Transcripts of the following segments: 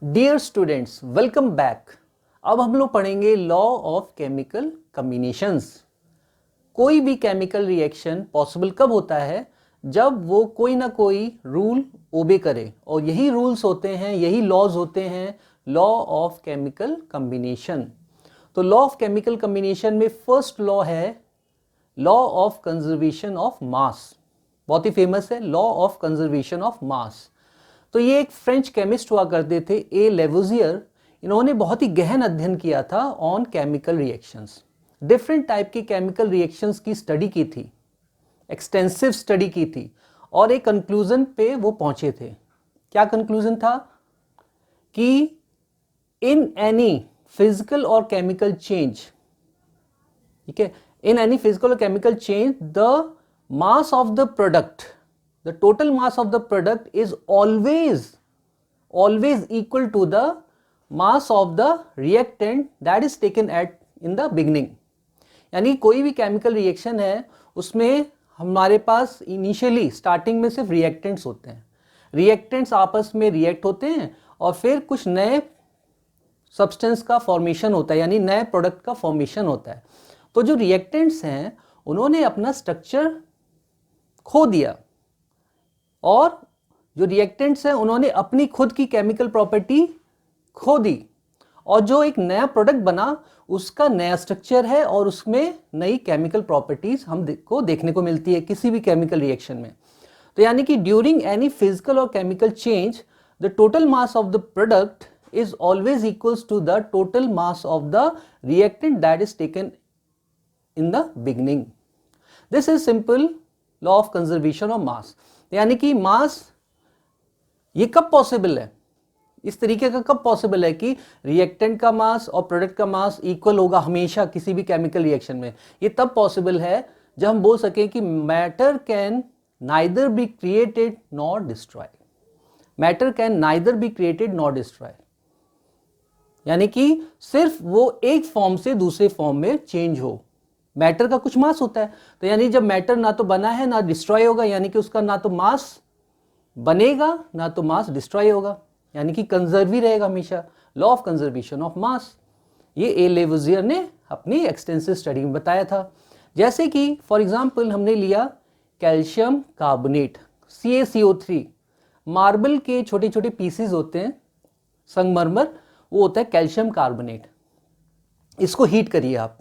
Dear students, welcome back. अब हम लोग पढ़ेंगे लॉ ऑफ केमिकल कॉम्बिनेशंस। कोई भी केमिकल रिएक्शन पॉसिबल कब होता है? जब वो कोई ना कोई रूल ओबे करे, और यही रूल्स होते हैं, यही लॉज होते हैं लॉ ऑफ केमिकल कॉम्बिनेशन। तो लॉ ऑफ केमिकल कॉम्बिनेशन में फर्स्ट लॉ है लॉ ऑफ कंजर्वेशन ऑफ मास। बहुत ही फेमस है law of conservation of mass. तो ये एक फ्रेंच केमिस्ट हुआ करते थे, ए लेवोजियर। इन्होंने बहुत ही गहन अध्ययन किया था on chemical reactions. Different type की केमिकल रिएक्शंस की स्टडी की थी, एक्सटेंसिव स्टडी की थी, और एक कंक्लूजन पे वो पहुंचे थे। क्या कंक्लूजन था? कि इन एनी फिजिकल और केमिकल चेंज, ठीक है, इन एनी फिजिकल और chemical change the mass of the product, the total mass of the product is always equal to the mass of the reactant that is taken at in the beginning। यानी कोई भी chemical reaction है उसमें हमारे पास initially starting में सिर्फ reactants होते हैं। रिएक्टेंट्स आपस में रिएक्ट होते हैं और फिर कुछ नए सब्सटेंस का फॉर्मेशन होता है, यानी नए प्रोडक्ट का फॉर्मेशन होता है। तो जो रिएक्टेंट्स हैं उन्होंने अपना स्ट्रक्चर खो दिया, और जो रिएक्टेंट्स हैं उन्होंने अपनी खुद की केमिकल प्रॉपर्टी खो दी, और जो एक नया प्रोडक्ट बना उसका नया स्ट्रक्चर है और उसमें नई केमिकल प्रॉपर्टीज हमको देखने को मिलती है किसी भी केमिकल रिएक्शन में। तो यानी कि ड्यूरिंग एनी फिजिकल और chemical change the total mass of the product is always equals to the total mass of the reactant that is taken in the beginning. This is simple law of conservation of mass. यानी कि मास ये कब possible है, इस तरीके का कब possible है कि रिएक्टेंट का मास और प्रोडक्ट का मास इक्वल होगा हमेशा किसी भी केमिकल रिएक्शन में? ये तब पॉसिबल है जब हम बोल सकें कि matter can neither be created nor destroy. Matter can neither be created nor destroy, यानी कि सिर्फ वो एक फॉर्म से दूसरे फॉर्म में चेंज हो। मैटर का कुछ मास होता है, तो यानी जब मैटर ना तो बना है ना डिस्ट्रॉय होगा, यानी कि उसका ना तो मास बनेगा ना तो मास डिस्ट्रॉय होगा, यानी कि कंजर्व ही रहेगा हमेशा। लॉ ऑफ कंजर्वेशन ऑफ मास, ये ए लेवोजियर ने अपनी एक्सटेंसिव स्टडी में बताया था। जैसे कि फॉर एग्जांपल हमने लिया कैल्शियम कार्बोनेट CaCO3। मार्बल के छोटे छोटे पीसेस होते हैं, संगमरमर, वो होता है कैल्शियम कार्बोनेट। इसको हीट करिए आप,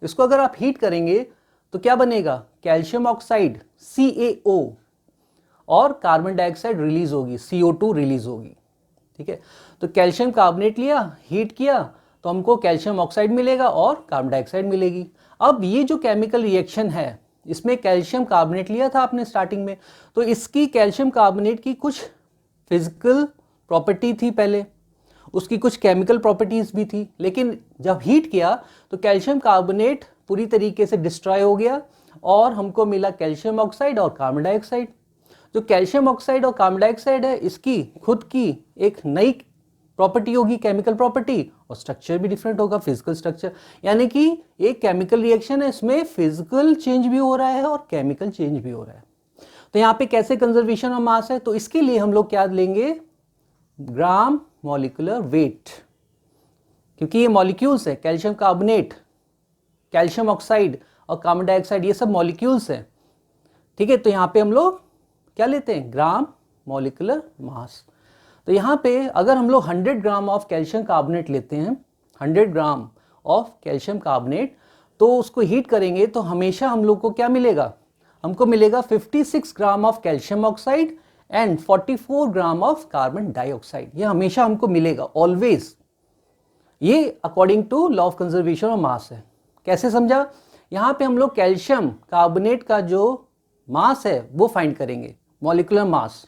इसको अगर आप हीट करेंगे तो क्या बनेगा? कैल्शियम ऑक्साइड CaO, और कार्बन डाइऑक्साइड रिलीज होगी, CO2 रिलीज होगी। ठीक है, तो कैल्शियम कार्बोनेट लिया, हीट किया, तो हमको कैल्शियम ऑक्साइड मिलेगा और कार्बन डाइऑक्साइड मिलेगी। अब ये जो केमिकल रिएक्शन है, इसमें कैल्शियम कार्बोनेट लिया था आपने स्टार्टिंग में, तो इसकी कैल्शियम कार्बोनेट की कुछ फिजिकल प्रॉपर्टी थी पहले, उसकी कुछ केमिकल प्रॉपर्टीज भी थी, लेकिन जब हीट किया तो कैल्शियम कार्बोनेट पूरी तरीके से डिस्ट्रॉय हो गया और हमको मिला कैल्शियम ऑक्साइड और कार्बन डाइऑक्साइड। जो कैल्शियम ऑक्साइड और कार्बन डाइऑक्साइड है, इसकी खुद की एक नई प्रॉपर्टी होगी, केमिकल प्रॉपर्टी, और स्ट्रक्चर भी डिफरेंट होगा, फिजिकल स्ट्रक्चर। यानी कि एक केमिकल रिएक्शन है, इसमें फिजिकल चेंज भी हो रहा है और केमिकल चेंज भी हो रहा है। तो यहाँ पे कैसे कंजर्वेशन ऑफ मास है? तो इसके लिए हम लोग क्या लेंगे? ग्राम मॉलिक्यूलर वेट, क्योंकि ये मॉलिक्यूल्स है, कैल्शियम कार्बोनेट, कैल्शियम ऑक्साइड और कार्बन डाइऑक्साइड, ये सब मॉलिक्यूल्स हैं। ठीक है, तो यहाँ पे हम लोग क्या लेते हैं? ग्राम मॉलिक्यूलर मास। तो यहाँ पे अगर हम लोग 100 ग्राम ऑफ कैल्शियम कार्बोनेट लेते हैं, 100 ग्राम ऑफ कैल्शियम कार्बोनेट, तो उसको हीट करेंगे तो हमेशा हम लोग को क्या मिलेगा? हमको मिलेगा 56 gram of calcium oxide and 44 gram of carbon dioxide. ये हमेशा हमको मिलेगा, ऑलवेज। ये according to law of conservation of mass है। कैसे समझा? यहाँ पे हम लोग कैल्शियम कार्बोनेट का जो मास है वो फाइंड करेंगे, मॉलिक्यूलर मास,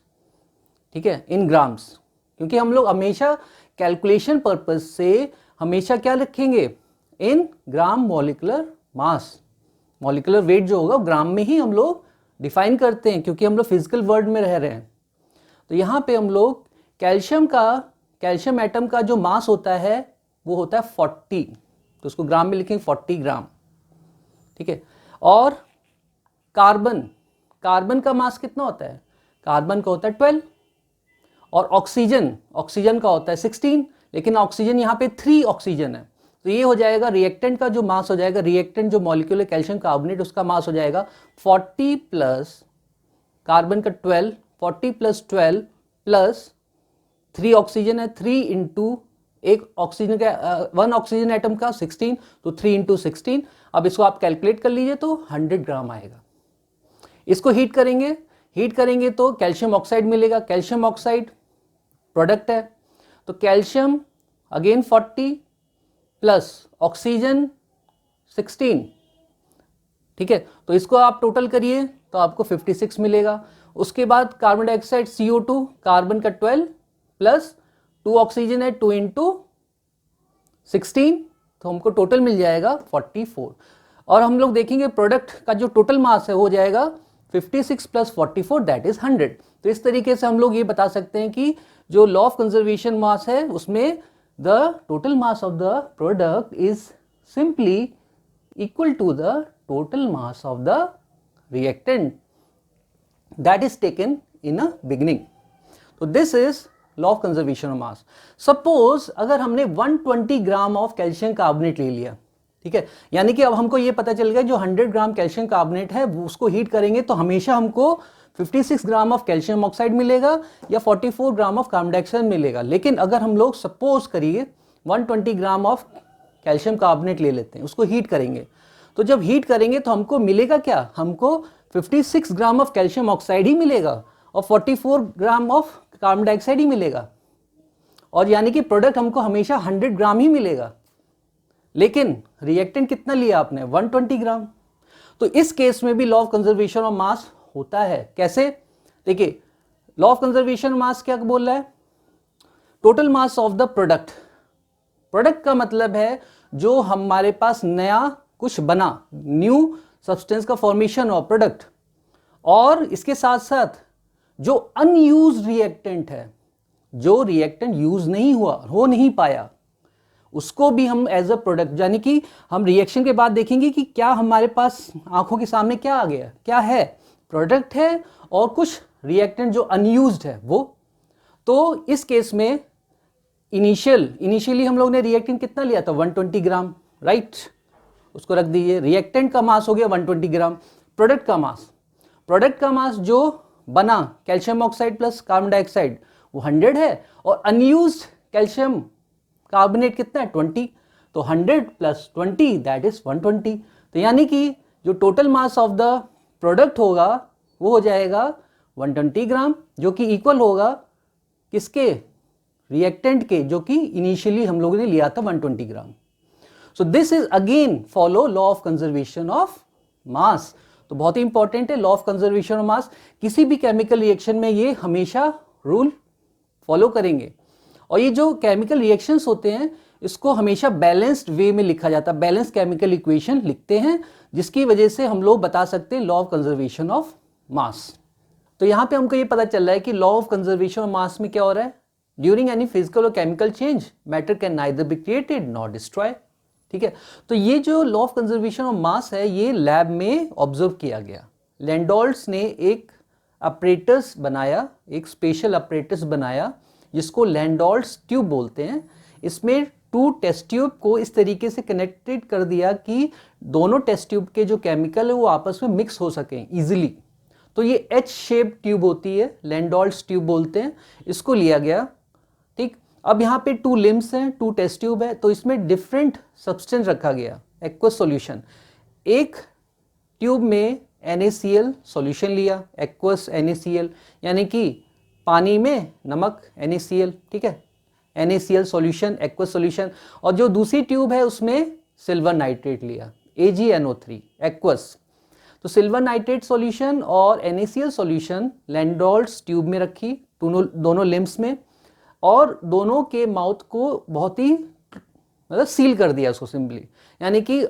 ठीक है, इन ग्राम्स, क्योंकि हम लोग हमेशा कैलकुलेशन पर्पज से हमेशा क्या रखेंगे? In gram molecular mass. Molecular weight जो होगा ग्राम में ही हम लोग डिफाइन करते हैं, क्योंकि हम लोग फिजिकल वर्ल्ड में रह रहे हैं। तो यहाँ पे हम लोग कैल्शियम एटम का जो मास होता है वो होता है 40, तो उसको ग्राम में लिखेंगे 40 ग्राम। ठीक है, और कार्बन का मास कितना होता है? कार्बन का होता है 12, और ऑक्सीजन, ऑक्सीजन का होता है 16, लेकिन ऑक्सीजन यहाँ पे 3 ऑक्सीजन है, तो ये हो जाएगा रिएक्टेंट का जो मास हो जाएगा, रिएक्टेंट जो मॉलिक्यूलर कैल्शियम कार्बोनेट उसका मास हो जाएगा 40 प्लस कार्बन का 12, 40 प्लस 12 प्लस 3 ऑक्सीजन है, 3 इंटू एक ऑक्सीजन का 1 ऑक्सीजन एटम का 16, तो 3 इंटू 16। अब इसको आप कैलकुलेट कर लीजिए तो 100 ग्राम आएगा। इसको हीट करेंगे तो कैल्शियम ऑक्साइड मिलेगा, कैल्शियम ऑक्साइड प्रोडक्ट है, तो कैल्शियम अगेन 40 प्लस ऑक्सीजन 16, ठीक है, तो इसको आप टोटल करिए तो आपको 56 मिलेगा। उसके बाद कार्बन डाइऑक्साइड CO2, कार्बन का 12 प्लस 2 ऑक्सीजन है, 2 इंटू 16, तो हमको टोटल मिल जाएगा 44। और हम लोग देखेंगे प्रोडक्ट का जो टोटल मास है हो जाएगा 56 प्लस 44 दैट इज 100। तो इस तरीके से हम लोग ये बता सकते हैं कि जो लॉ ऑफ कंजर्वेशन मास है उसमें the total mass of the product is simply equal to the total mass of the reactant that is taken in a beginning. तो this is law of conservation of mass. Suppose अगर हमने 120 ग्राम of calcium carbonate ले लिया, ठीक है, यानी कि अब हमको ये पता चल गया जो 100 ग्राम कैल्शियम कार्बोनेट है उसको हीट करेंगे तो हमेशा हमको 56 ग्राम ऑफ कैल्शियम ऑक्साइड मिलेगा या 44 ग्राम ऑफ कार्बन डाइऑक्साइड मिलेगा। लेकिन अगर हम लोग सपोज करिए 120 ग्राम ऑफ कैल्शियम कार्बोनेट ले लेते हैं, उसको हीट करेंगे, तो जब हीट करेंगे तो हमको मिलेगा क्या, हमको 56 ग्राम ऑफ कैल्शियम ऑक्साइड ही मिलेगा और 44 ग्राम ऑफ कार्बन डाइऑक्साइड ही मिलेगा, और यानी कि प्रोडक्ट हमको हमेशा 100 ग्राम ही मिलेगा। लेकिन रिएक्टेंट कितना लिया आपने, 120 ग्राम। तो इस केस में भी लॉ ऑफ कंजर्वेशन ऑफ मास होता है। कैसे, देखिए लॉ ऑफ कंजर्वेशन मास क्या बोल रहा है, total mass of the product. Product का मतलब है जो हमारे पास नया कुछ बना, न्यू सब्सटेंस का फॉर्मेशन ऑफ प्रोडक्ट, और इसके साथ साथ जो अनयूज रिएक्टेंट है, जो रिएक्टेंट यूज नहीं हुआ, हो नहीं पाया, उसको भी हम एज अ प्रोडक्ट, यानी कि हम रिएक्शन के बाद देखेंगे कि क्या हमारे पास आंखों के सामने क्या आ गया, क्या है, प्रोडक्ट है और कुछ रिएक्टेंट जो अनयूज्ड है वो। तो इस केस में इनिशियली हम लोग ने रिएक्टेंट कितना लिया था, 120 ग्राम, राइट, उसको रख दीजिए। रिएक्टेंट का मास हो गया 120 ग्राम। प्रोडक्ट का मास जो बना calcium oxide plus carbon dioxide वो 100 है, और अनयूज्ड कैल्शियम कार्बोनेट कितना है, 20, तो 100 प्लस 20 दैट इज 120। तो यानी कि जो total mass of the product होगा वो हो जाएगा 120 ग्राम, जो कि इक्वल होगा किसके, रिएक्टेंट के, जो कि इनिशियली हम लोगों ने लिया था 120 gram. So this is again follow law of conservation of mass. तो बहुत ही इंपॉर्टेंट है law of conservation of mass. किसी भी केमिकल रिएक्शन में ये हमेशा रूल फॉलो करेंगे। और ये जो केमिकल रिएक्शंस होते हैं इसको हमेशा बैलेंस्ड वे में लिखा जाता है, बैलेंस केमिकल इक्वेशन लिखते हैं, जिसकी वजह से हम लोग बता सकते हैं law of conservation of mass. तो यहाँ पे हमको ये पता चल रहा है कि लॉ ऑफ कंजर्वेशन ऑफ मास में क्या हो रहा है, ड्यूरिंग एनी फिजिकल और chemical change matter can neither be created not destroy. ठीक है, तो ये जो law of conservation of mass है ये लैब में ऑब्जर्व किया गया। लैंडोल्ट्स ने एक अपरेटस बनाया, एक स्पेशल अपरेटस बनाया जिसको लैंडोल्ट्स ट्यूब बोलते हैं। इसमें 2 टेस्ट ट्यूब को इस तरीके से कनेक्टेड कर दिया कि दोनों टेस्ट ट्यूब के जो केमिकल है वो आपस में मिक्स हो सकें इजीली। तो ये एच शेप ट्यूब होती है, लैंडोल्ट्स ट्यूब बोलते हैं, इसको लिया गया। ठीक, अब यहाँ पे 2 लिम्स हैं, 2 टेस्ट ट्यूब है, तो इसमें डिफरेंट सब्सटेंस रखा गया, एक्वस सॉल्यूशन। एक ट्यूब में NaCl सॉल्यूशन लिया, एक्वस NaCl, यानी कि पानी में नमक NaCl, ठीक है, NaCl सॉल्यूशन, एक्वस सॉल्यूशन। और जो दूसरी ट्यूब है उसमें सिल्वर नाइट्रेट लिया, AgNO3 एक्वस। तो सिल्वर नाइट्रेट सॉल्यूशन और NaCl सॉल्यूशन लैंडोल्ट्स ट्यूब में रखी, दोनों लिम्स में, और दोनों के माउथ को बहुत ही मतलब सील कर दिया उसको सिंपली, यानी कि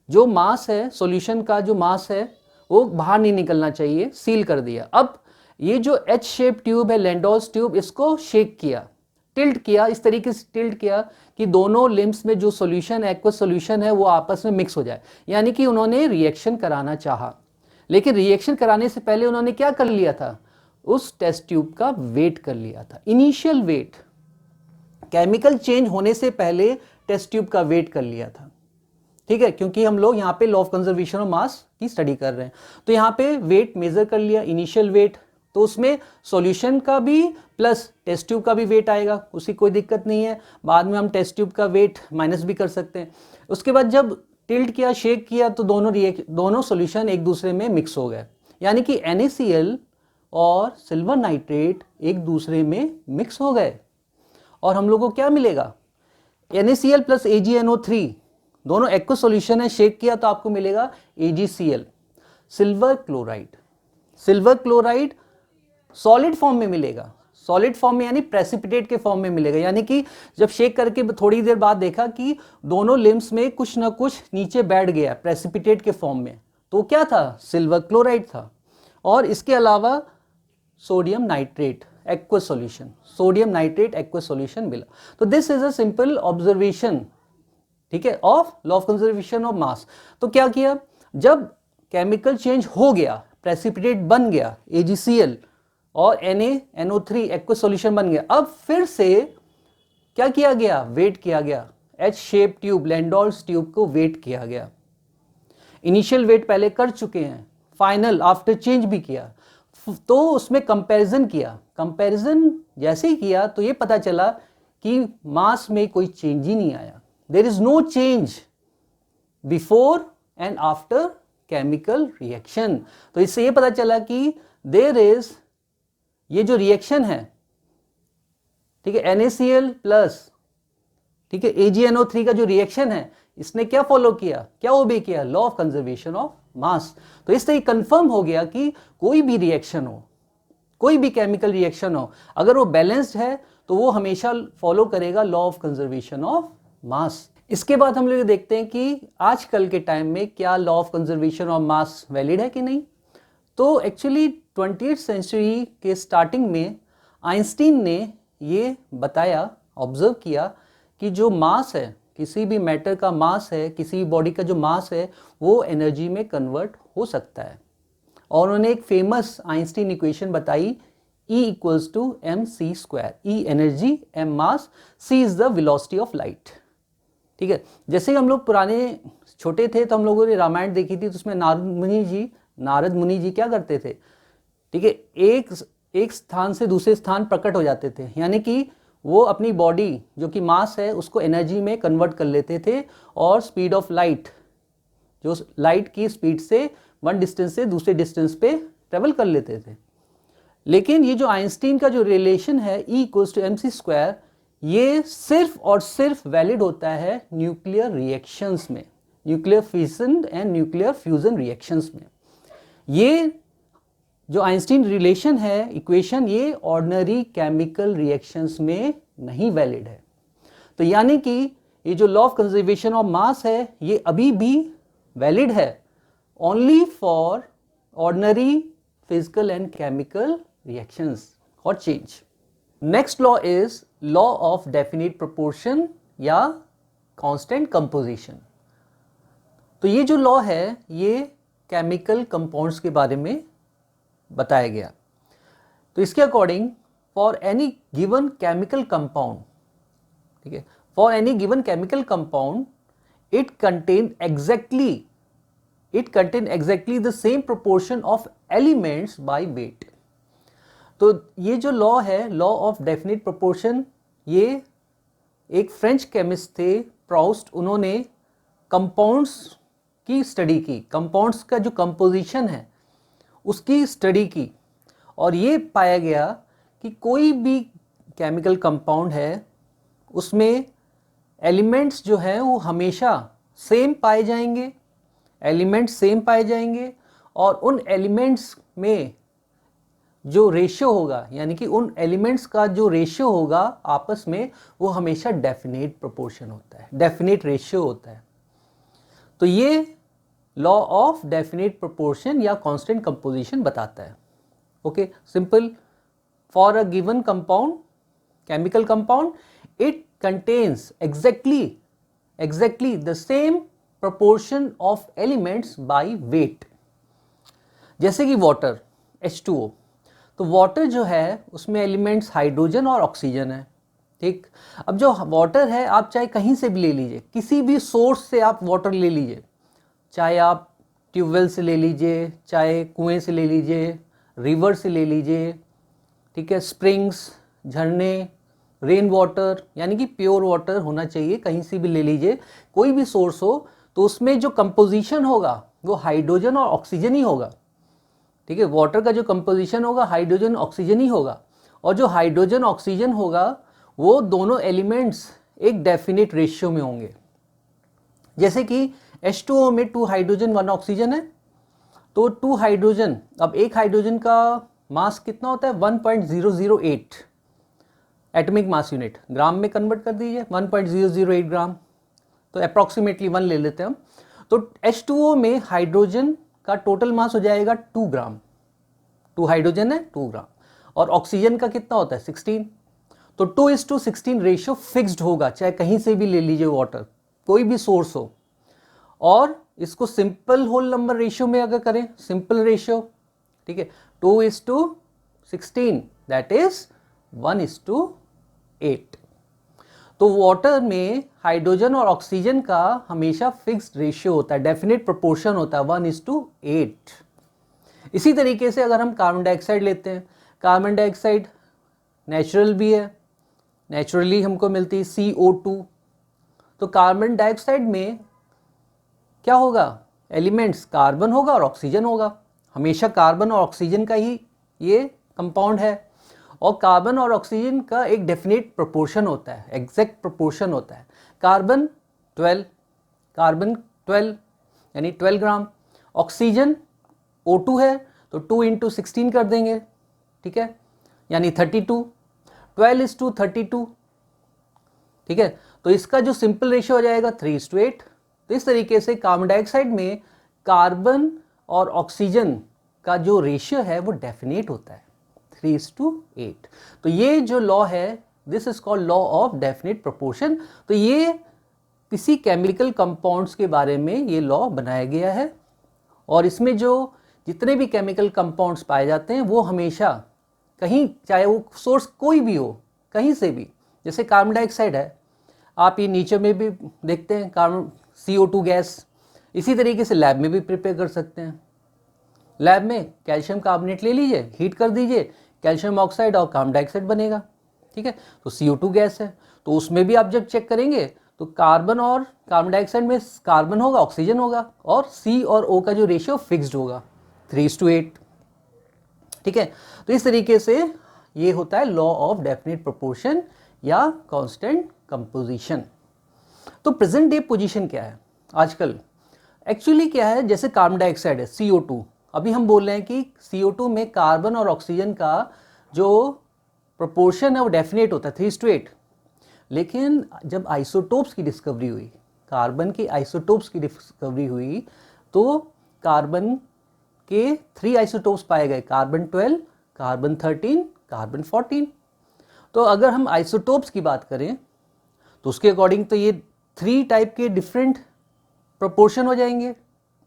जो मास है सॉल्यूशन का, जो मास है वो बाहर नहीं निकलना चाहिए, सील कर दिया। अब ये जो एच शेप ट्यूब है लैंडोल्ट्स ट्यूब, इसको शेक किया, टिल्ट किया, इस तरीके से टिल्ट किया कि दोनों लिम्स में जो सॉल्यूशन एक्वस सॉल्यूशन है वो आपस में मिक्स हो जाए। यानी कि उन्होंने रिएक्शन कराना चाहा, लेकिन रिएक्शन कराने से पहले उन्होंने क्या कर लिया था, उस टेस्ट ट्यूब का वेट कर लिया था, इनिशियल वेट, केमिकल चेंज होने से पहले टेस्ट ट्यूब का वेट कर लिया था। ठीक है, क्योंकि हम लोग यहाँ पे लॉ ऑफ कंजर्वेशन ऑफ मास की स्टडी कर रहे हैं, तो यहाँ पे वेट मेजर कर लिया, इनिशियल वेट, तो उसमें सॉल्यूशन का भी प्लस टेस्ट ट्यूब का भी वेट आएगा, उसकी कोई दिक्कत नहीं है। बाद में हम टेस्ट ट्यूब का वेट माइनस भी कर सकते हैं। उसके बाद जब टिल्ट किया, शेक किया, तो दोनों सॉल्यूशन एक दूसरे में मिक्स हो गए, यानी कि NaCl और सिल्वर नाइट्रेट एक दूसरे में मिक्स हो गए, और हम लोग को क्या मिलेगा, NaCl प्लस AgNO3, दोनों एक्व सॉल्यूशन है, शेक किया तो आपको मिलेगा AgCl, silver chloride. Silver chloride solid form में मिलेगा, सॉलिड फॉर्म में यानी प्रेसिपिटेट के फॉर्म में मिलेगा, यानी कि जब शेक करके थोड़ी देर बाद देखा कि दोनों लिम्स में कुछ ना कुछ नीचे बैठ गया प्रेसिपिटेट के फॉर्म में, तो क्या था, सिल्वर क्लोराइड था। और इसके अलावा sodium nitrate aq solution, sodium nitrate aq solution मिला। तो this is a simple observation, ठीक है, of law of conservation of mass. तो क्या किया, जब केमिकल चेंज हो गया, प्रेसिपिटेट बन गया AgCl और NaNO3 एक्व सॉल्यूशन बन गया, अब फिर से क्या किया गया, वेट किया गया, H शेप ट्यूब, लैंडोल्स ट्यूब को वेट किया गया। इनिशियल वेट पहले कर चुके हैं, फाइनल आफ्टर चेंज भी किया, तो उसमें कंपैरिजन किया। कंपैरिजन जैसे ही किया तो ये पता चला कि मास में कोई चेंज ही नहीं आया, there is no change before and after chemical reaction. तो इससे ये पता चला कि देयर इज, ये जो रिएक्शन है, ठीक है, NaCl प्लस, ठीक है, AgNO3 का जो रिएक्शन है, इसने क्या फॉलो किया, क्या ओबे किया, law of conservation of mass. तो इससे कंफर्म हो गया कि कोई भी रिएक्शन हो, कोई भी केमिकल रिएक्शन हो, अगर वो बैलेंस्ड है तो वो हमेशा फॉलो करेगा लॉ ऑफ कंजर्वेशन ऑफ मास। इसके बाद हम लोग देखते हैं कि आजकल के टाइम में क्या law of conservation of mass valid है कि नहीं। तो एक्चुअली 20th सेंचुरी के स्टार्टिंग में आइंस्टीन ने ये बताया, ऑब्जर्व किया कि जो मास है, किसी भी मैटर का मास है, किसी भी बॉडी का जो मास है, वो एनर्जी में कन्वर्ट हो सकता है। और उन्होंने एक फेमस आइंस्टीन इक्वेशन बताई, E equals to mc², E energy, m mass, c is the velocity of light. ठीक है, जैसे हम लोग पुराने छोटे थे तो हम लोगों ने रामायण देखी थी, तो उसमें नारद मुनि जी क्या करते थे, ठीक है, एक स्थान से दूसरे स्थान प्रकट हो जाते थे, यानी कि वो अपनी बॉडी जो कि मास है उसको एनर्जी में कन्वर्ट कर लेते थे, और स्पीड ऑफ लाइट, जो लाइट की स्पीड से वन डिस्टेंस से दूसरे डिस्टेंस पे ट्रेवल कर लेते थे। लेकिन ये जो आइंस्टीन का जो रिलेशन है E इक्वल्स टू mc², ये सिर्फ और सिर्फ वैलिड होता है न्यूक्लियर रिएक्शंस में, nuclear fission and nuclear fusion reactions में। ये जो आइंस्टीन रिलेशन है, इक्वेशन, ये ऑर्डिनरी केमिकल रिएक्शंस में नहीं वैलिड है। तो यानी कि ये जो law of conservation of mass है, ये अभी भी वैलिड है only for ordinary physical and chemical reactions और change. Next law is law of definite proportion या कांस्टेंट कंपोजिशन। तो ये जो लॉ है, ये केमिकल कंपाउंड्स के बारे में बताया गया। तो इसके according for any given chemical compound, ठीक है, for any given chemical compound it contain exactly the same proportion of elements by weight. तो ये जो लॉ है, लॉ ऑफ डेफिनिट प्रोपोर्शन, ये एक फ्रेंच केमिस्ट थे प्राउस्ट, उन्होंने कंपाउंड्स की स्टडी की, कंपाउंड्स का जो कंपोजिशन है उसकी स्टडी की, और ये पाया गया कि कोई भी केमिकल कंपाउंड है उसमें एलिमेंट्स जो है वो हमेशा सेम पाए जाएंगे, एलिमेंट्स सेम पाए जाएंगे, और उन एलिमेंट्स में जो रेशियो होगा, यानी कि उन एलिमेंट्स का जो रेशियो होगा आपस में, वो हमेशा डेफिनेट प्रोपोर्शन होता है, डेफिनेट रेशियो होता है। तो ये लॉ ऑफ डेफिनेट प्रोपोर्शन या कांस्टेंट कंपोजिशन बताता है। Okay, simple, for a given compound, chemical compound, it contains exactly the same proportion of elements by weight. जैसे कि वाटर H2O, तो वाटर जो है उसमें एलिमेंट्स हाइड्रोजन और ऑक्सीजन है, ठीक। अब जो वाटर है आप चाहे कहीं से भी ले लीजिए, किसी भी सोर्स से आप वाटर ले लीजिए, चाहे आप ट्यूबवेल से ले लीजिए, चाहे कुएं से ले लीजिए, रिवर से ले लीजिए, ठीक है, स्प्रिंग्स, झरने, रेन वाटर, यानी कि प्योर वाटर होना चाहिए, कहीं से भी ले लीजिए, कोई भी सोर्स हो, तो उसमें जो कंपोजिशन होगा वो हाइड्रोजन और ऑक्सीजन ही होगा, ठीक है। वाटर का जो कंपोजिशन होगा हाइड्रोजन ऑक्सीजन ही होगा, और जो हाइड्रोजन ऑक्सीजन होगा वो दोनों एलिमेंट्स एक डेफिनेट रेशियो में होंगे। जैसे कि H2O में 2 हाइड्रोजन 1 ऑक्सीजन है, तो 2 हाइड्रोजन, अब एक हाइड्रोजन का मास कितना होता है 1.008 एटॉमिक मास यूनिट, ग्राम में कन्वर्ट कर दीजिए 1.008 ग्राम, तो अप्रॉक्सीमेटली 1 ले लेते हैं हम। तो H2O में हाइड्रोजन का टोटल मास हो जाएगा 2 ग्राम, 2 हाइड्रोजन है 2 ग्राम, और ऑक्सीजन का कितना होता है 16, तो 2:16 रेशियो फिक्स्ड होगा, चाहे कहीं से भी ले लीजिए वाटर, कोई भी सोर्स हो। और इसको सिंपल होल नंबर रेशियो में अगर करें, सिंपल रेशियो, ठीक है, 2:16 दैट इज 1:8। तो वाटर में हाइड्रोजन और ऑक्सीजन का हमेशा फिक्स्ड रेशियो होता है, डेफिनेट प्रोपोर्शन होता है 1:8। इसी तरीके से अगर हम कार्बन डाइऑक्साइड लेते हैं, कार्बन डाइऑक्साइड नेचुरल भी है, नेचुरली हमको मिलती है CO2, तो कार्बन डाइऑक्साइड में क्या होगा, एलिमेंट्स कार्बन होगा और ऑक्सीजन होगा, हमेशा कार्बन और ऑक्सीजन का ही ये कंपाउंड है, और कार्बन और ऑक्सीजन का एक डेफिनेट प्रोपोर्शन होता है, एग्जैक्ट प्रोपोर्शन होता है। कार्बन 12 यानी 12 ग्राम, ऑक्सीजन O2 है तो 2 × 16 कर देंगे, ठीक है, यानी 32, 12:32, ठीक है। तो इसका जो सिंपल रेशियो हो जाएगा 3:8। तो इस तरीके से कार्बन डाइऑक्साइड में कार्बन और ऑक्सीजन का जो रेशियो है वो डेफिनेट होता है 3:8। तो ये जो लॉ है this is called law of definite proportion. तो ये किसी केमिकल कंपाउंड्स के बारे में ये लॉ बनाया गया है, और इसमें जो जितने भी केमिकल कंपाउंड्स पाए जाते हैं वो हमेशा कहीं, चाहे वो सोर्स कोई भी हो, कहीं से भी, जैसे कार्बन डाइऑक्साइड है, आप ये नीचे में भी देखते हैं कार्बन CO2 गैस, इसी तरीके से लैब में भी प्रिपेयर कर सकते हैं। लैब में कैल्शियम कार्बोनेट ले लीजिए, हीट कर दीजिए, कैल्शियम ऑक्साइड और कार्बन डाइऑक्साइड बनेगा, ठीक है। तो CO2 गैस है, तो उसमें भी आप जब चेक करेंगे तो कार्बन और कार्बन डाइऑक्साइड में कार्बन होगा, ऑक्सीजन होगा, और C और O का जो रेशियो फिक्स्ड होगा 3:8, ठीक है। तो इस तरीके से ये होता है लॉ ऑफ डेफिनेट प्रोपोर्शन या कांस्टेंट कंपोजिशन। तो प्रेजेंट डे पोजीशन क्या है आजकल, एक्चुअली क्या है, जैसे कार्बन डाइऑक्साइड है CO2, अभी हम बोल रहे हैं कि CO2 में कार्बन और ऑक्सीजन का जो प्रोपोर्शन है वो डेफिनेट होता है 3:8, लेकिन जब आइसोटोप्स की डिस्कवरी हुई, कार्बन के आइसोटोप्स की डिस्कवरी हुई, तो कार्बन के 3 आइसोटोप्स पाए गए, कार्बन 12, कार्बन 13, कार्बन 14। तो अगर हम आइसोटोप्स की बात करें तो उसके अकॉर्डिंग तो ये 3 टाइप के डिफरेंट प्रोपोर्शन हो जाएंगे,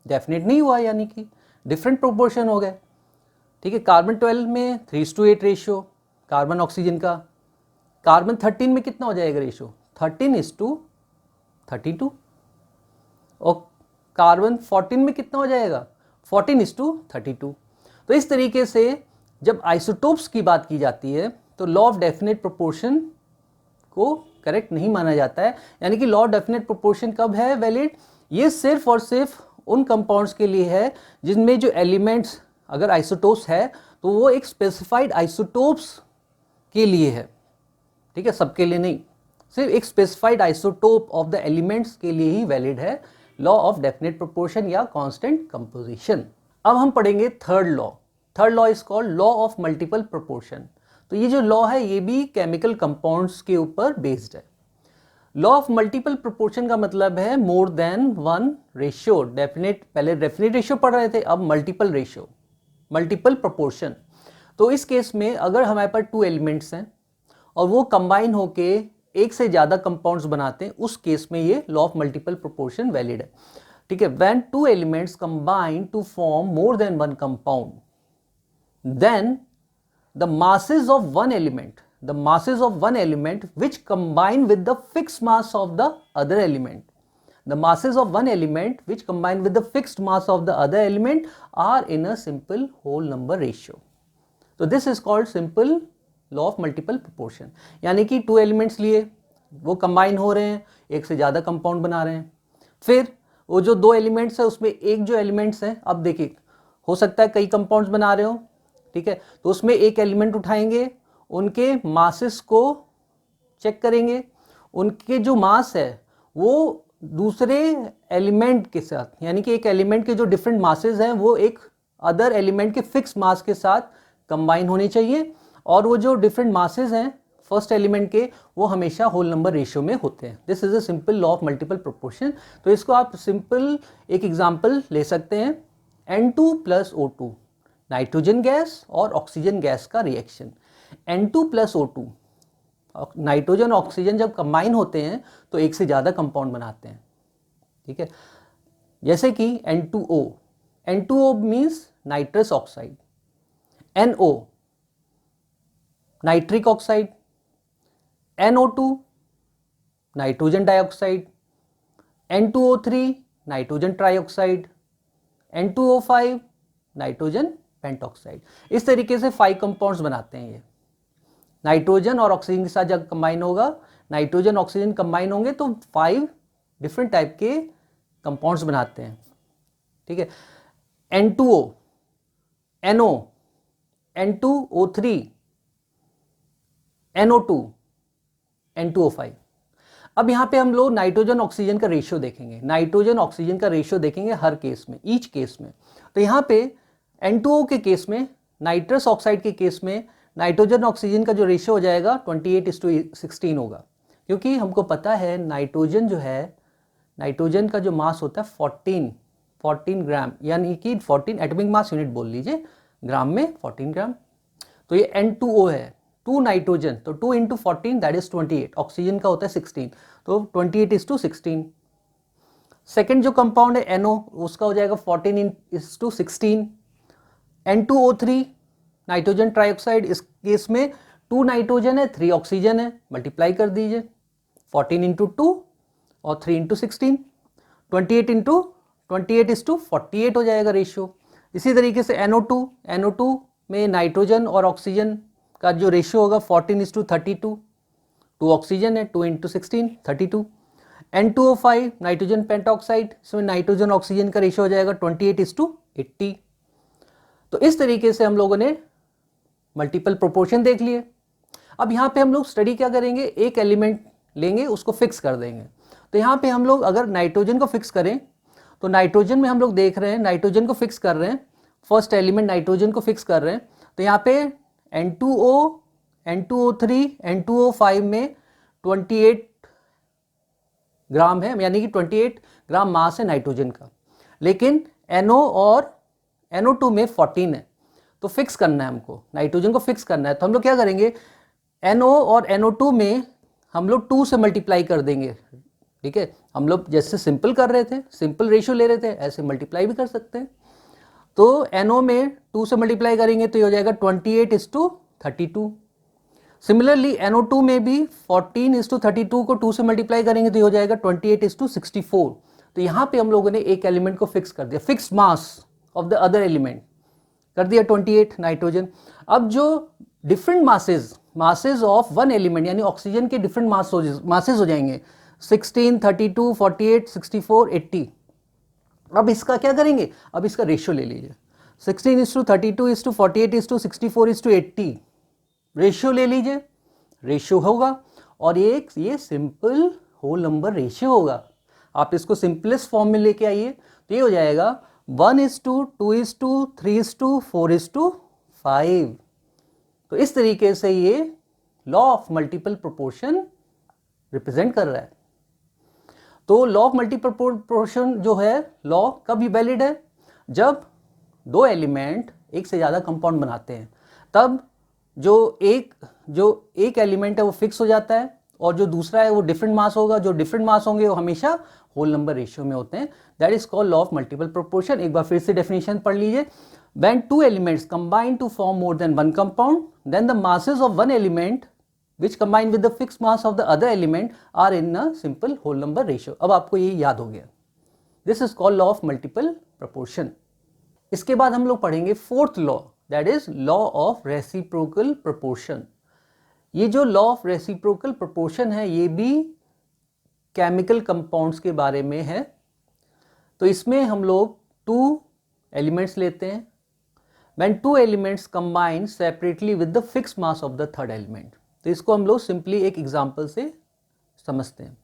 डेफिनेट नहीं हुआ, यानी कि डिफरेंट प्रोपोर्शन हो गए, ठीक है। कार्बन 12 में 3:8 रेशियो कार्बन ऑक्सीजन का, कार्बन 13 में कितना हो जाएगा रेशियो 13:32, और कार्बन 14 में कितना हो जाएगा 14:32। तो इस तरीके से जब आइसोटोप्स की बात की जाती है तो लॉ ऑफ डेफिनेट प्रोपोर्शन को करेक्ट नहीं माना जाता है, यानी कि लॉ ऑफ डेफिनेट प्रोपोर्शन कब है वैलिड, ये सिर्फ और सिर्फ उन कंपाउंड्स के लिए है जिनमें जो एलिमेंट्स अगर आइसोटोप्स है तो वो एक स्पेसिफाइड आइसोटोप्स के लिए है, ठीक है, सबके लिए नहीं, सिर्फ एक specified isotope of the elements के लिए ही वैलिड है लॉ ऑफ डेफिनेट प्रोपोर्शन या कांस्टेंट कंपोजिशन। अब हम पढ़ेंगे third law is called law of multiple proportion. तो ये जो लॉ है ये भी केमिकल कंपाउंड्स के ऊपर बेस्ड है। लॉ ऑफ मल्टीपल प्रोपोर्शन का मतलब है मोर देन वन रेशियो, डेफिनेट, पहले डेफिनेट रेशियो पढ़ रहे थे, अब मल्टीपल रेशियो, मल्टीपल प्रोपोर्शन। तो इस केस में अगर हमारे पास 2 एलिमेंट्स हैं और वो कंबाइन होके एक से ज़्यादा कंपाउंड्स बनाते हैं, उस केस में ये law of multiple proportion valid है, ठीक है। When 2 elements combine to form more than one compound, then the masses of one element which combine with the fixed mass of the other element. The masses of one element which combine with the fixed mass of the other element are in a simple whole number ratio. So this is called simple law of multiple proportion. यानी कि 2 elements लिए, वो combine हो रहे हैं, एक से ज़्यादा कंपाउंड बना रहे हैं. फिर वो जो 2 एलिमेंट्स है उसमें एक जो एलिमेंट्स है, अब देखिए हो सकता है कई कंपाउंड्स बना रहे हो, ठीक है, तो उसमें एक एलिमेंट उठाएंगे, उनके मासेस को चेक करेंगे, उनके जो मास है वो दूसरे एलिमेंट के साथ, यानी कि एक एलिमेंट के जो डिफरेंट मासेस हैं वो एक अदर एलिमेंट के फिक्स मास के साथ कंबाइन होने चाहिए, और वो जो डिफरेंट मासेस हैं फर्स्ट एलिमेंट के वो हमेशा होल नंबर रेशियो में होते हैं. This is a simple law of multiple proportion. तो इसको आप सिंपल एक एग्जांपल ले सकते हैं, N2 + O2 नाइट्रोजन गैस और ऑक्सीजन गैस का reaction. N2 + O2 nitrogen oxygen जब कंबाइन होते हैं तो एक से ज़्यादा कंपाउंड बनाते हैं, ठीक है. जैसे कि N2O means nitrous oxide, NO nitric oxide, NO2 nitrogen dioxide, N2O3 nitrogen trioxide, N2O5 nitrogen pentoxide. इस तरीके से 5 कंपाउंड्स बनाते हैं. ये नाइट्रोजन और ऑक्सीजन के साथ जब कंबाइन होगा, नाइट्रोजन ऑक्सीजन कंबाइन होंगे तो 5 डिफरेंट टाइप के कंपाउंड्स बनाते हैं, ठीक है. N2O, NO, N2O3, NO2, N2O5. अब यहाँ पे हम लोग नाइट्रोजन ऑक्सीजन का रेशियो देखेंगे, नाइट्रोजन ऑक्सीजन का रेशियो देखेंगे हर केस में, ईच केस में. तो यहाँ पे N2O के केस में, नाइट्रस ऑक्साइड के केस में नाइट्रोजन ऑक्सीजन का जो रेशियो हो जाएगा 28:16 होगा, क्योंकि हमको पता है नाइट्रोजन जो है, नाइट्रोजन का जो मास होता है 14 ग्राम, यानी कि 14 एटॉमिक मास यूनिट बोल लीजिए, ग्राम में 14 ग्राम. तो ये N2O है, 2 नाइट्रोजन, तो 2 × 14 दैट इज 28. ऑक्सीजन का होता है 16, तो 28:16. सेकेंड जो कंपाउंड है NO, उसका हो जाएगा 14:16. N2O3 नाइट्रोजन ट्राइऑक्साइड, इस केस में 2 नाइट्रोजन है, 3 ऑक्सीजन है, मल्टीप्लाई कर दीजिए, 14 × 2 और 3 × 16, 28:48 हो जाएगा रेशियो. इसी तरीके से NO2 में नाइट्रोजन और ऑक्सीजन का जो रेशियो होगा 14:32, 2 ऑक्सीजन है, 2 × 16 32. N2O5 नाइट्रोजन पेंटॉक्साइड, इसमें नाइट्रोजन ऑक्सीजन का रेशियो हो जाएगा 28:80. तो इस तरीके से हम लोगों ने मल्टीपल प्रोपोर्शन देख लिए. अब यहाँ पे हम लोग स्टडी क्या करेंगे, एक एलिमेंट लेंगे, उसको फिक्स कर देंगे. तो यहाँ पे हम लोग अगर नाइट्रोजन को फिक्स करें, तो नाइट्रोजन में हम लोग देख रहे हैं, नाइट्रोजन को फिक्स कर रहे हैं, फर्स्ट एलिमेंट नाइट्रोजन को फिक्स कर रहे हैं. तो यहाँ पे N2O, N2O3, N2O5 में 28 ग्राम है, यानी कि 28 ग्राम मास है नाइट्रोजन का. लेकिन NO और NO2 में 14 है. तो फिक्स करना है हमको, नाइट्रोजन को फिक्स करना है. तो हम लोग क्या करेंगे, NO और NO2 में हम लोग 2 से मल्टीप्लाई कर देंगे, ठीक है. हम लोग जैसे सिंपल कर रहे थे, सिंपल रेशियो ले रहे थे, ऐसे मल्टीप्लाई भी कर सकते हैं. तो NO में 2 से मल्टीप्लाई करेंगे तो ये हो जाएगा 28:32. सिमिलरली NO2 में भी 14:32 को 2 से मल्टीप्लाई करेंगे तो ये हो जाएगा 28:64. तो यहाँ पे हम लोगों ने एक एलिमेंट को फिक्स कर दिया, fix mass of the other element कर दिया 28 नाइट्रोजन. अब जो different masses of one element, यानी ऑक्सीजन के डिफरेंट मासेज हो जाएंगे 16, 32, 48, 64, 80. अब इसका क्या करेंगे, अब इसका रेशियो ले लीजिए, 16:32:48:64:80 रेशियो ले लीजिए, रेशियो होगा, और ये सिंपल होल नंबर रेशियो होगा. आप इसको सिंपलेस्ट फॉर्म में लेके आइए तो ये हो जाएगा 1:2:2:3:4:5. तो इस तरीके से ये law of multiple proportion represent कर रहा है. तो लॉ ऑफ मल्टीपल प्रोपोर्शन जो है, लॉ कब वैलिड है, जब 2 एलिमेंट एक से ज़्यादा कंपाउंड बनाते हैं, तब जो एक एलिमेंट है वो फिक्स हो जाता है, और जो दूसरा है वो डिफरेंट मास होगा. जो डिफरेंट मास होंगे वो हमेशा होल नंबर रेशियो में होते हैं. That is called law of multiple proportion. एक बार फिर से डेफिनेशन पढ़ लीजिए. When two elements combine to form more than one compound, then the masses of one element which combine with the fixed mass of the other element are in a simple whole number ratio. अब आपको ये याद हो गया. This is called law of multiple proportion. इसके बाद हम लोग पढ़ेंगे fourth law, that is law of reciprocal proportion. ये जो लॉ ऑफ रेसिप्रोकल प्रोपोर्शन है ये भी केमिकल कंपाउंड्स के बारे में है. तो इसमें हम लोग टू एलिमेंट्स लेते हैं. When two elements combine separately with the fixed mass of the third element. तो इसको हम लोग सिंपली एक एग्जांपल से समझते हैं.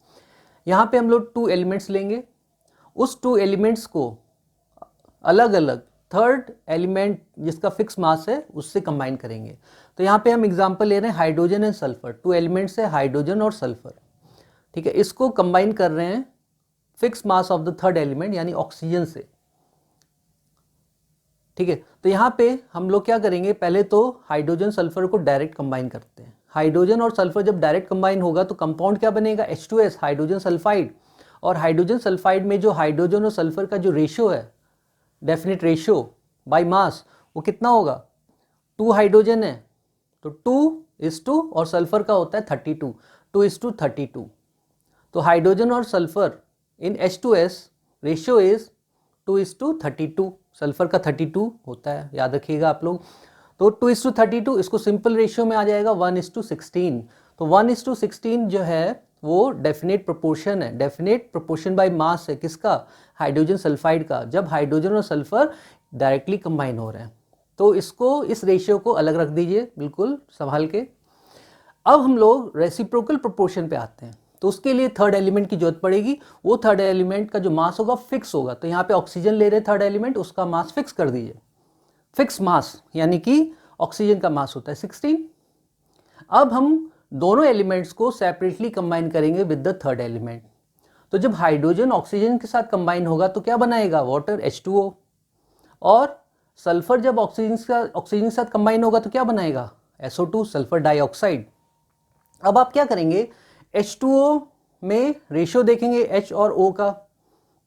यहाँ पे हम लोग टू एलिमेंट्स लेंगे, उस टू एलिमेंट्स को अलग अलग थर्ड एलिमेंट जिसका फिक्स मास है उससे कंबाइन करेंगे. तो यहाँ पे हम एग्जांपल ले रहे हैं hydrogen and sulphur. Two elements है हाइड्रोजन और सल्फर, ठीक है. इसको कंबाइन कर रहे हैं fix mass of the third element यानी ऑक्सीजन से, ठीक है. तो यहाँ पे हम लोग क्या करेंगे, पहले तो हाइड्रोजन सल्फर को डायरेक्ट कंबाइन करते हैं. हाइड्रोजन और सल्फर जब डायरेक्ट कंबाइन होगा तो कंपाउंड क्या बनेगा, H2S हाइड्रोजन सल्फाइड. और हाइड्रोजन सल्फाइड में जो हाइड्रोजन और सल्फर का जो रेशियो है, डेफिनेट रेशियो बाय मास, वो कितना होगा, 2 हाइड्रोजन है तो 2:2 और सल्फर का होता है 32, 2:32. तो हाइड्रोजन और sulphur in H2S ratio is 2:32. Sulphur का 32 होता है, याद रखिएगा आप लोग. तो 2:32 इसको सिंपल रेशियो में आ जाएगा 1:16. तो 1:16 जो है वो डेफिनेट प्रोपोर्शन है, डेफिनेट प्रोपोर्शन बाय मास है किसका, हाइड्रोजन सल्फाइड का, जब हाइड्रोजन और सल्फर डायरेक्टली कंबाइन हो रहे हैं. तो इसको, इस रेशियो को अलग रख दीजिए बिल्कुल संभाल के. अब हम लोग रेसिप्रोकल प्रोपोर्शन पे आते हैं. तो उसके लिए थर्ड एलिमेंट की जरूरत पड़ेगी. वो थर्ड एलिमेंट का जो मास होगा फिक्स होगा. तो यहाँ पे ऑक्सीजन ले रहे थर्ड एलिमेंट, उसका मास फिक्स कर दीजिए. फिक्स मास यानी कि ऑक्सीजन का मास होता है 16. अब हम दोनों एलिमेंट्स को सेपरेटली कंबाइन करेंगे विद द थर्ड एलिमेंट. तो जब हाइड्रोजन ऑक्सीजन के साथ कंबाइन होगा तो क्या बनाएगा, वाटर H2O. और सल्फर जब ऑक्सीजन के साथ कंबाइन होगा तो क्या बनाएगा, SO2 सल्फर डाइऑक्साइड. अब आप क्या करेंगे, H2O में रेशियो देखेंगे H और O का,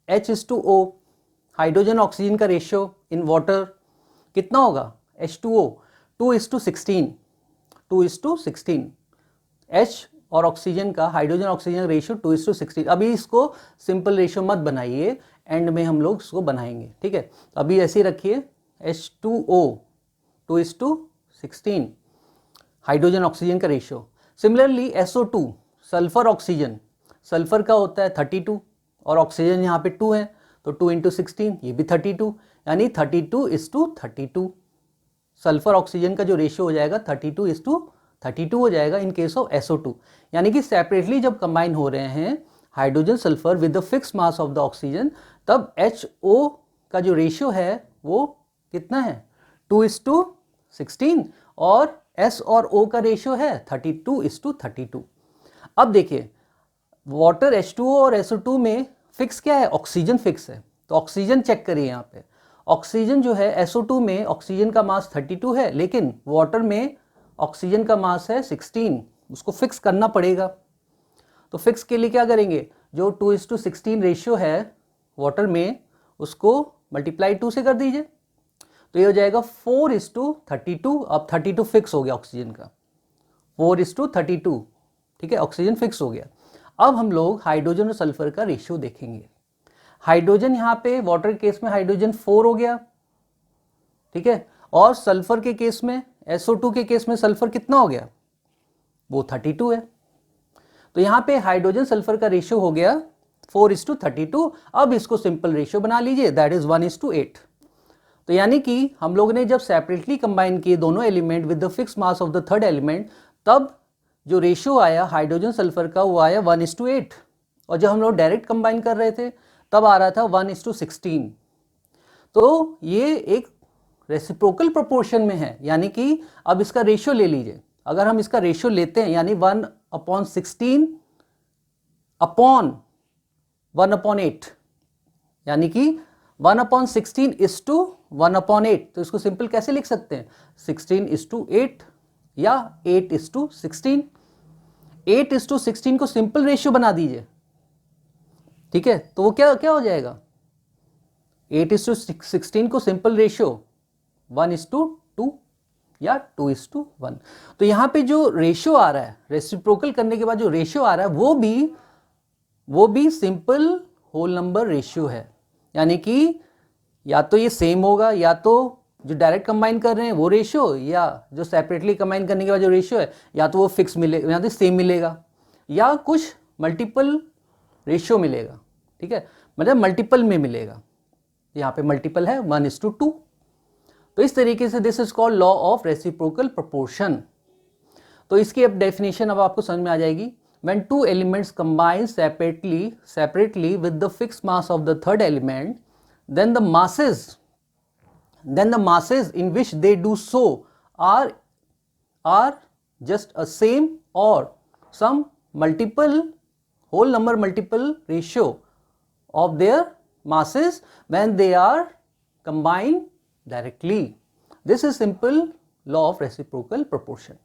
H:O. हाइड्रोजन ऑक्सीजन का रेशियो इन वाटर कितना होगा, H2O 2:16, 2:16. H और ऑक्सीजन का, हाइड्रोजन ऑक्सीजन रेशियो 2:16. अभी इसको सिंपल रेशियो मत बनाइए, एंड में हम लोग इसको बनाएंगे, ठीक है. अभी ऐसे ही रखिए H2O 2:16 हाइड्रोजन ऑक्सीजन का ratio. Similarly SO2 sulphur oxygen, sulphur का होता है 32 और ऑक्सीजन यहाँ पे 2 है तो 2:16 ये भी 32, यानी 32:32. सल्फर ऑक्सीजन का जो रेशियो हो जाएगा 32:32 हो जाएगा इन केस ऑफ SO2. यानी कि सेपरेटली जब कंबाइन हो रहे हैं hydrogen sulphur with the fix mass of the oxygen, तब HO का जो रेशियो है वो कितना है, 2:16 और S और O का रेशियो है 32:32. अब देखिए वाटर H2O और SO2 में फिक्स क्या है, ऑक्सीजन फिक्स है. तो ऑक्सीजन चेक करिए यहाँ पे, ऑक्सीजन जो है SO2 में ऑक्सीजन का मास 32 है, लेकिन वाटर में ऑक्सीजन का मास है 16. उसको फिक्स करना पड़ेगा. तो फिक्स के लिए क्या करेंगे, जो 2:16 रेशियो है वाटर में उसको मल्टीप्लाई 2 से कर दीजिए. तो ये हो जाएगा 4:32. अब 32 फिक्स हो गया ऑक्सीजन का, 4:32, ठीक है, ऑक्सीजन फिक्स हो गया. अब हम लोग हाइड्रोजन और सल्फर का रेशियो देखेंगे. हाइड्रोजन यहाँ पे वाटर केस में हाइड्रोजन 4 हो गया, ठीक है, और सल्फर के केस में, SO2 के केस में सल्फर कितना हो गया, वो 32 है. तो यहाँ पे हाइड्रोजन सल्फर का रेशियो हो गया 4:32. अब इसको सिंपल रेशियो बना लीजिए, दैट इज 1:8. तो यानी कि हम लोग ने जब सेपरेटली कंबाइन किए दोनों element with the fix mass of the third element, तब जो रेशियो आया हाइड्रोजन सल्फर का वो आया 1:8. और जब हम लोग डायरेक्ट कंबाइन कर रहे थे तब आ रहा था 1:16. तो ये एक रेसिप्रोकल प्रोपोर्शन में है, यानी कि अब इसका रेशियो ले लीजिए. अगर हम इसका रेशियो लेते हैं यानी 1/16 अपॉन 1/8, यानी कि 1/16:1/8. तो इसको सिंपल कैसे लिख सकते हैं, 16:8 या 8:16. 8:16 को सिंपल रेशियो बना दीजिए, ठीक है. तो वो क्या क्या हो जाएगा, 8:16 को सिंपल रेशियो 1:2 या 2:1। तो यहाँ पे जो रेशियो आ रहा है, रेसिप्रोकल करने के बाद जो रेशियो आ रहा है वो भी सिंपल होल नंबर रेशियो है, यानी कि या तो ये सेम होगा, या तो जो डायरेक्ट कंबाइन कर रहे हैं वो रेशियो, या जो सेपरेटली कंबाइन करने के बाद जो रेशियो है या तो वो फिक्स मिलेगा, या तो सेम मिलेगा, या कुछ मल्टीपल रेशियो मिलेगा। ठीक है, मतलब मल्टीपल में मिलेगा। यहाँ पे मल्टीपल है 1:2। तो इस तरीके से this is called law of reciprocal proportion. तो इसकी अब डेफिनेशन अब आपको समझ में आ जाएगी। When two elements combine separately with the fixed mass of the third element, then the masses in which they do so are just a same or some whole number multiple ratio of their masses when they are combined directly. This is simple law of reciprocal proportion.